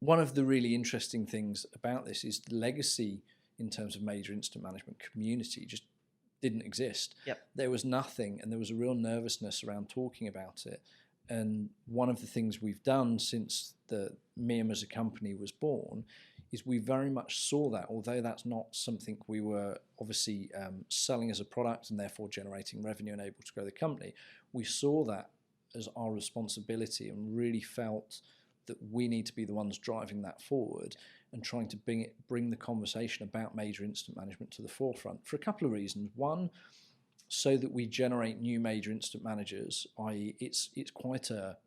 one of the really interesting things about this is the legacy in terms of major incident management community just didn't exist. Yep. There was nothing, and there was a real nervousness around talking about it. And one of the things we've done since the MIM as a company was born is we very much saw that, although that's not something we were obviously selling as a product and therefore generating revenue and able to grow the company, we saw that as our responsibility and really felt that we need to be the ones driving that forward and trying to bring the conversation about major incident management to the forefront for a couple of reasons. One, so that we generate new major incident managers, i.e. it's quite a,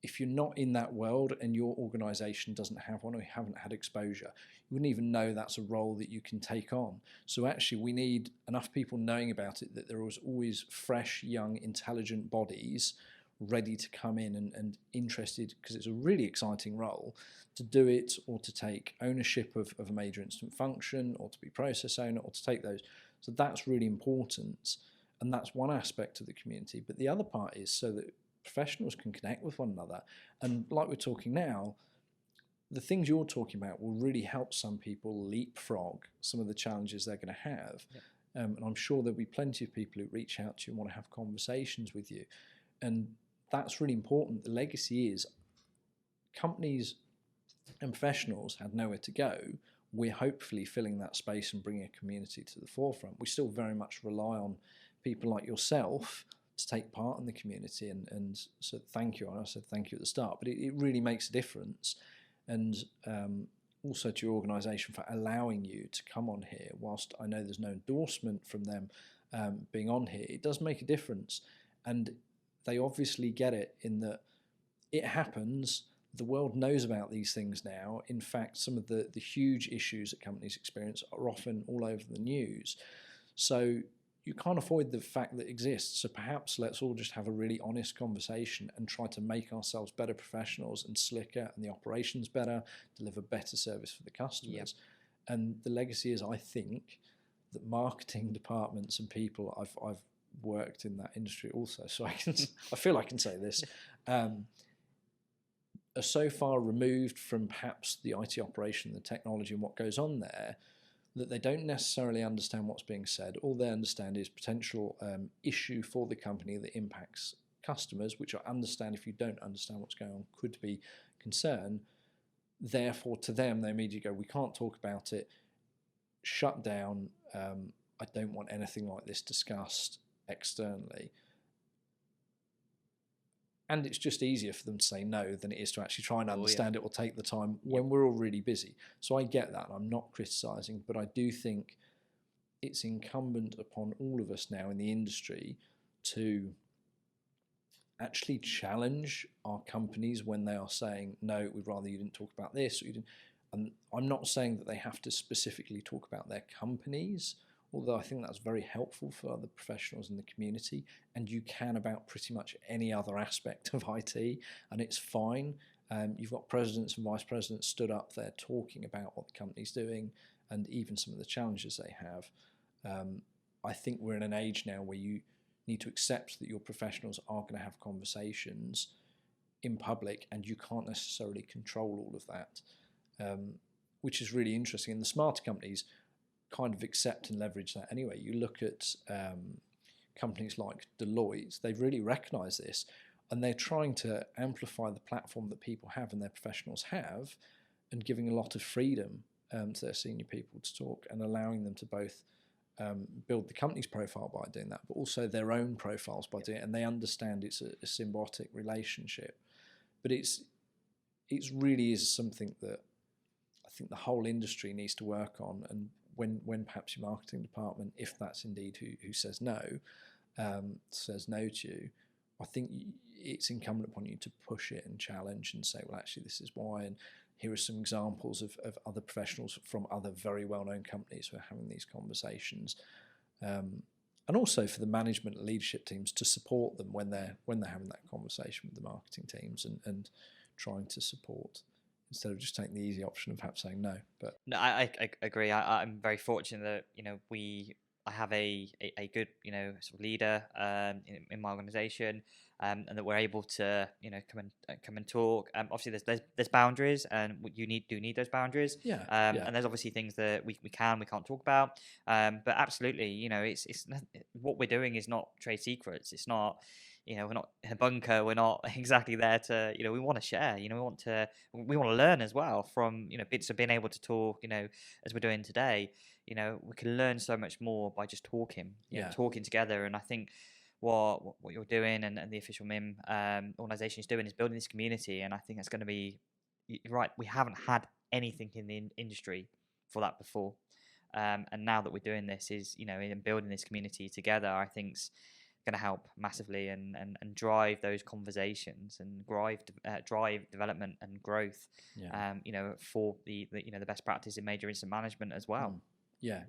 if you're not in that world and your organization doesn't have one or you haven't had exposure, you wouldn't even know that's a role that you can take on. So actually we need enough people knowing about it that there is always fresh, young, intelligent bodies ready to come in and interested, because it's a really exciting role, to do it or to take ownership of a major incident function or to be process owner or to take those. So that's really important, and that's one aspect of the community. But the other part is so that professionals can connect with one another. And like we're talking now, the things you're talking about will really help some people leapfrog some of the challenges they're going to have. Yep. And I'm sure there'll be plenty of people who reach out to you and want to have conversations with you. And that's really important. The legacy is companies and professionals had nowhere to go. We're hopefully filling that space and bringing a community to the forefront. We still very much rely on people like yourself to take part in the community, and so thank you. I said thank you at the start, but it really makes a difference. And also to your organisation for allowing you to come on here. Whilst I know there's no endorsement from them being on here, it does make a difference. And they obviously get it in that it happens. The world knows about these things now. In fact, some of the huge issues that companies experience are often all over the news. So you can't avoid the fact that it exists. So perhaps let's all just have a really honest conversation and try to make ourselves better professionals and slicker and the operations better, deliver better service for the customers. Yep. And the legacy is, I think, that marketing departments and people, I've worked in that industry also, so I feel I can say this, are so far removed from perhaps the IT operation, the technology and what goes on there, that they don't necessarily understand what's being said. All they understand is potential issue for the company that impacts customers, which I understand if you don't understand what's going on could be concern. Therefore, to them, they immediately go, we can't talk about it, shut down, I don't want anything like this discussed externally. And it's just easier for them to say no than it is to actually try and understand it or take the time when we're all really busy. So I get that, and I'm not criticising, but I do think it's incumbent upon all of us now in the industry to actually challenge our companies when they are saying, no, we'd rather you didn't talk about this, or you didn't. And I'm not saying that they have to specifically talk about their companies, although I think that's very helpful for other professionals in the community, and you can about pretty much any other aspect of IT, and it's fine. You've got presidents and vice presidents stood up there talking about what the company's doing and even some of the challenges they have. I think we're in an age now where you need to accept that your professionals are going to have conversations in public, and you can't necessarily control all of that, which is really interesting. And the smarter companies kind of accept and leverage that anyway. You look at companies like Deloitte, they've really recognised this, and they're trying to amplify the platform that people have and their professionals have, and giving a lot of freedom to their senior people to talk and allowing them to both build the company's profile by doing that, but also their own profiles by doing it, and they understand it's a symbiotic relationship. But it's really is something that I think the whole industry needs to work on, and when perhaps your marketing department, if that's indeed who says no to you, I think it's incumbent upon you to push it and challenge and say, well, actually, this is why, and here are some examples of other professionals from other very well-known companies who are having these conversations. And also for the management and leadership teams to support them when they're having that conversation with the marketing teams and trying to support, instead of just taking the easy option of perhaps saying no. But no, I agree. I'm very fortunate that I have a good, sort of leader in my organization, and that we're able to, come and talk. Obviously, there's boundaries, and you need those boundaries. Yeah. And there's obviously things that we can't talk about. But absolutely, it's what we're doing is not trade secrets. It's not, we're not in a bunker. We're not exactly there to, we want to share. We want to learn as well from, bits of being able to talk. As we're doing today. We can learn so much more by just talking. Talking together. And I think what you're doing and the official MIM organization is doing is building this community. And I think that's going to be, you're right. We haven't had anything in the industry for that before. And now that we're doing this is, in building this community together, I think's going to help massively and drive those conversations and drive development and growth. For the best practice in major incident management as well. Yeah.